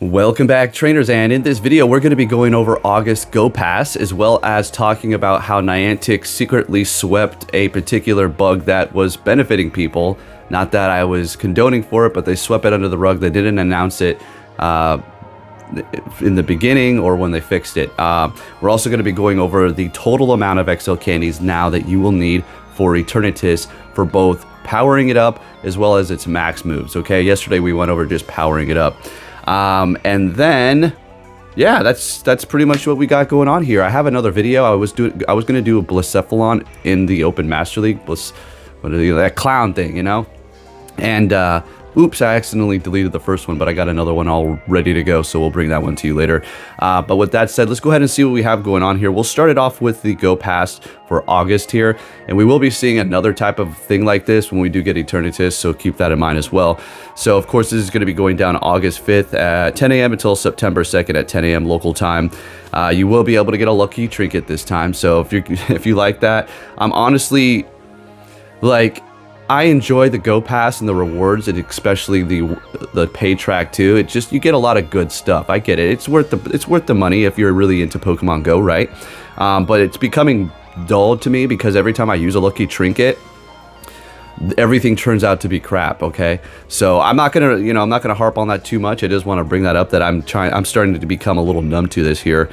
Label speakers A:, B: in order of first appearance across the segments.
A: Welcome back, trainers, and in this video we're going to be going over August Go Pass, as well as talking about how Niantic secretly swept a particular bug that was benefiting people. Not that I was condoning for it, but they swept it under the rug. They didn't announce it in the beginning or when they fixed it. We're also going to be going over the total amount of XL candies now that you will need for Eternatus for both powering it up as well as its max moves. Okay, yesterday we went over just powering it up. And then, yeah, that's pretty much what we got going on here. I have another video. I was gonna do a Blacephalon in the Open Master League, that clown thing, you know. And oops, I accidentally deleted the first one, but I got another one all ready to go, so we'll bring that one to you later. But with that said, let's go ahead and see what we have going on here. We'll start it off with the Go Pass for August here, and we will be seeing another type of thing like this when we do get Eternatus, so keep that in mind as well. So of course this is going to be going down August 5th at 10 a.m. until September 2nd at 10 a.m. local time. You will be able to get a lucky trinket this time, so if you like that, I'm honestly like, I enjoy the Go Pass and the rewards, and especially the pay track too. It just, you get a lot of good stuff. I get it. It's worth the money if you're really into Pokemon Go, right? But it's becoming dull to me because every time I use a lucky trinket, everything turns out to be crap. Okay, so I'm not gonna harp on that too much. I just want to bring that up that I'm starting to become a little numb to this here.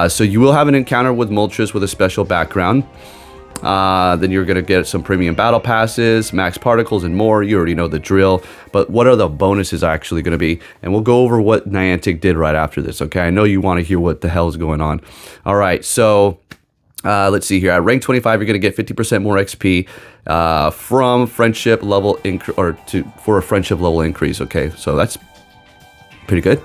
A: So you will have an encounter with Moltres with a special background. Then you're going to get some premium battle passes, max particles, and more. You already know the drill. But what are the bonuses actually going to be? And we'll go over what Niantic did right after this, okay? I know you want to hear what the hell is going on. All right, so let's see here. At rank 25, you're going to get 50% more XP from friendship level for a friendship level increase, okay? So that's pretty good.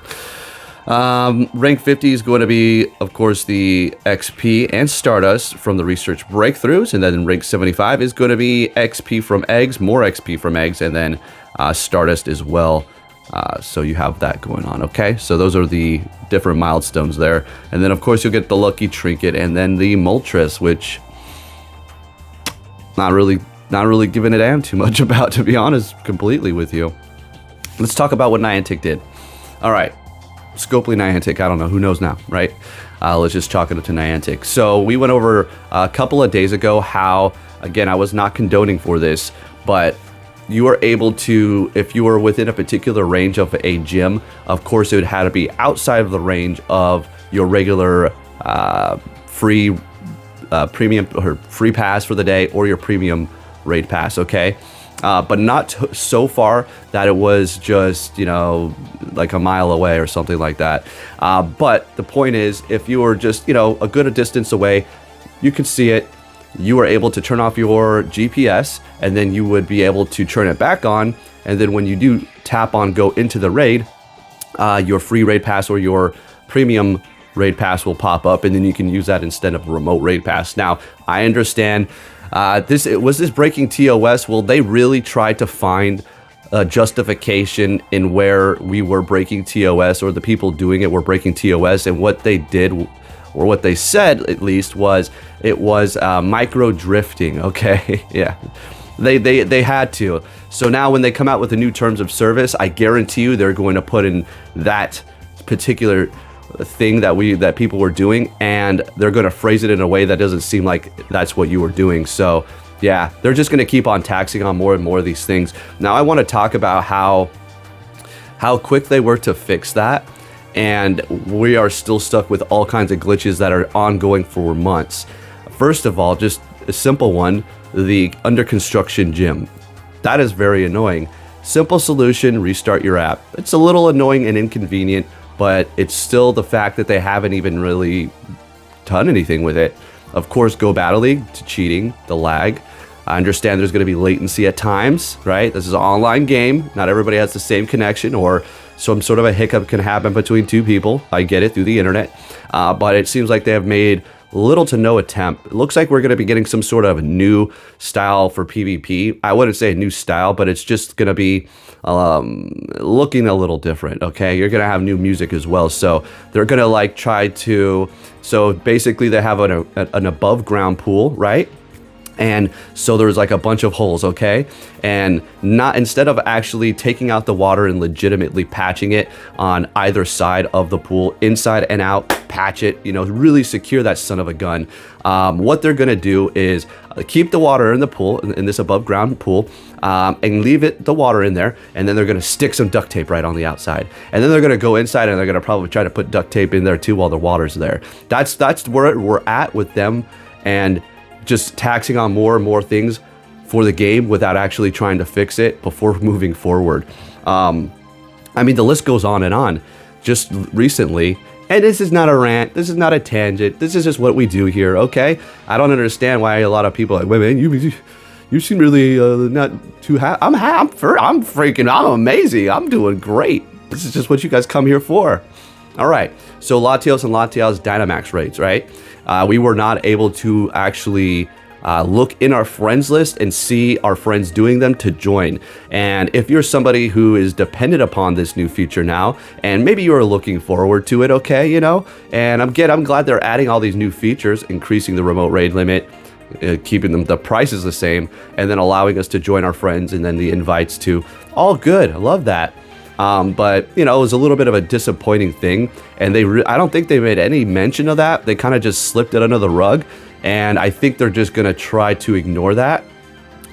A: Rank 50 is going to be, of course, the XP and Stardust from the research breakthroughs, and then rank 75 is going to be XP from eggs, more XP from eggs, and then Stardust as well. So you have that going on, okay? So those are the different milestones there, and then of course you'll get the lucky trinket, and then the Moltres, which not really giving a damn too much about, to be honest, completely with you. Let's talk about what Niantic did. All right. Scopely Niantic, I don't know, who knows now, right? Let's just chalk it up to Niantic. So we went over a couple of days ago how, again, I was not condoning for this, but you are able to, if you were within a particular range of a gym, of course it would have to be outside of the range of your regular free premium or free pass for the day or your premium raid pass, okay? But not so far that it was just, you know, like a mile away or something like that. But the point is, if you were just, you know, a good distance away, you could see it. You were able to turn off your GPS, and then you would be able to turn it back on. And then when you do tap on go into the raid, your free raid pass or your premium raid pass will pop up, and then you can use that instead of a remote raid pass. Now, I understand. Was this breaking TOS? Well, they really tried to find a justification in where we were breaking TOS, or the people doing it were breaking TOS, and what they did, or what they said at least, was it was micro drifting. Okay, yeah, they had to. So now when they come out with the new terms of service, I guarantee you they're going to put in that particular thing that people were doing, and they're going to phrase it in a way that doesn't seem like that's what you were doing. So yeah, they're just going to keep on taxing on more and more of these things. Now I want to talk about how quick they were to fix that, and we are still stuck with all kinds of glitches that are ongoing for months. First of all, just a simple one, the under construction gym. That is very annoying. Simple solution, restart your app. It's a little annoying and inconvenient, but it's still the fact that they haven't even really done anything with it. Of course, Go Battle League, to cheating, the lag. I understand there's going to be latency at times, right? This is an online game. Not everybody has the same connection, or some sort of a hiccup can happen between two people. I get it, through the internet. But it seems like they have made little to no attempt. It looks like we're going to be getting some sort of new style for PvP. I wouldn't say a new style, but it's just going to be looking a little different, okay? You're going to have new music as well. So they're going to like try to, so basically they have an above ground pool, right? And so there was like a bunch of holes, okay? And instead of actually taking out the water and legitimately patching it on either side of the pool, inside and out, patch it, you know, really secure that son of a gun. What they're gonna do is keep the water in the pool, in this above ground pool, and leave the water in there, and then they're gonna stick some duct tape right on the outside. And then they're gonna go inside and they're gonna probably try to put duct tape in there too while the water's there. That's where we're at with them, and just taxing on more and more things for the game without actually trying to fix it before moving forward. I mean, the list goes on and on. Just recently, and this is not a rant, this is not a tangent, this is just what we do here, okay? I don't understand why a lot of people are like, wait, man, you seem really not too happy. I'm amazing, I'm doing great. This is just what you guys come here for. All right, so Latios and Latios Dynamax raids, right? We were not able to actually look in our friends list and see our friends doing them to join. And if you're somebody who is dependent upon this new feature now, and maybe you're looking forward to it, okay, you know, and I'm glad they're adding all these new features, increasing the remote raid limit, keeping the prices the same, and then allowing us to join our friends, and then the invites too. All good, I love that. But you know, it was a little bit of a disappointing thing, and I don't think they made any mention of that. They kind of just slipped it under the rug, and I think they're just gonna try to ignore that.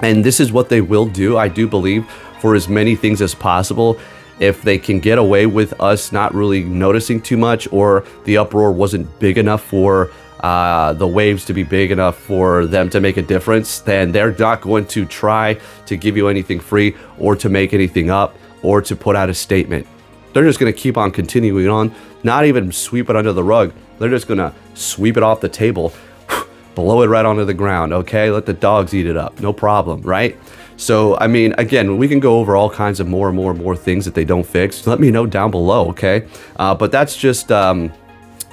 A: And this is what they will do, I do believe, for as many things as possible. If they can get away with us not really noticing too much, or the uproar wasn't big enough for the waves to be big enough for them to make a difference, then they're not going to try to give you anything free or to make anything up, or to put out a statement. They're just gonna keep on continuing on, not even sweep it under the rug. They're just gonna sweep it off the table, blow it right onto the ground, okay? Let the dogs eat it up, no problem, right? So, I mean, again, we can go over all kinds of more things that they don't fix. Let me know down below, okay? But that's just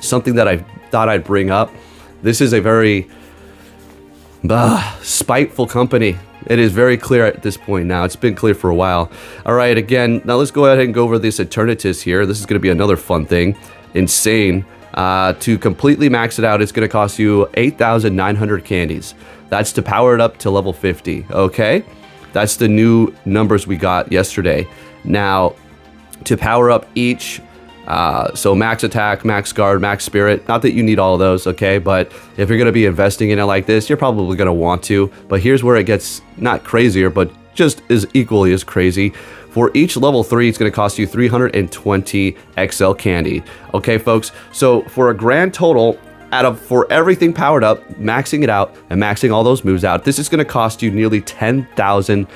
A: something that I thought I'd bring up. This is a very spiteful company. It is very clear at this point now. It's been clear for a while. All right, again, now let's go ahead and go over this Eternatus here. This is going to be another fun thing. Insane. To completely max it out, it's going to cost you 8,900 candies. That's to power it up to level 50, okay? That's the new numbers we got yesterday. Now, to power up each, so max attack, max guard, max spirit, not that you need all of those, okay? But if you're going to be investing in it like this, you're probably going to want to. But here's where it gets not crazier, but just as equally as crazy. For each level 3, it's going to cost you 320 XL candy. Okay, folks? So for a grand total, for everything powered up, maxing it out and maxing all those moves out, this is going to cost you nearly 10,000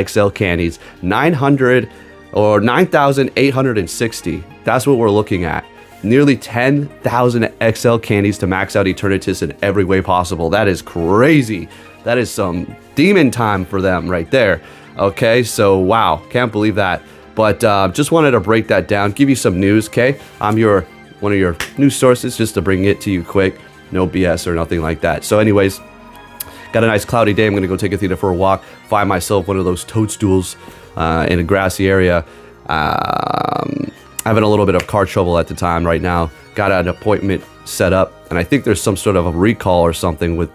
A: XL candies. 9,860. That's what we're looking at. Nearly 10,000 XL candies to max out Eternatus in every way possible. That is crazy. That is some demon time for them right there. Okay, so wow, can't believe that. But just wanted to break that down, give you some news, okay? I'm one of your news sources, just to bring it to you quick. No BS or nothing like that. So anyways, got a nice cloudy day. I'm gonna go take Athena for a walk, find myself one of those toadstools in a grassy area. Having a little bit of car trouble at the time right now. Got an appointment set up, and I think there's some sort of a recall or something with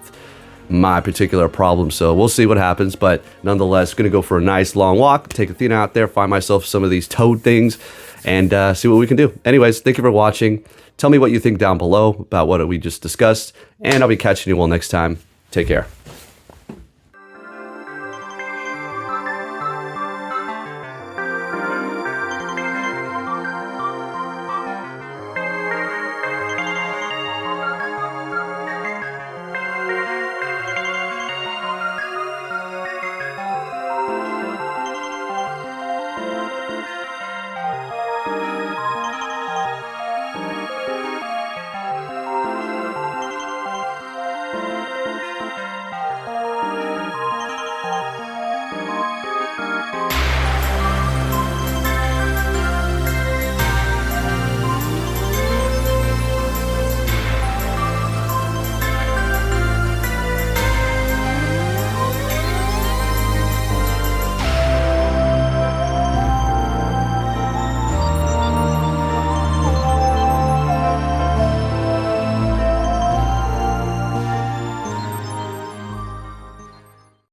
A: my particular problem, so we'll see what happens. But nonetheless, gonna go for a nice long walk, take Athena out there, find myself some of these toad things, and see what we can do. Anyways, thank you for watching. Tell me what you think down below about what we just discussed, and I'll be catching you all next time. Take care.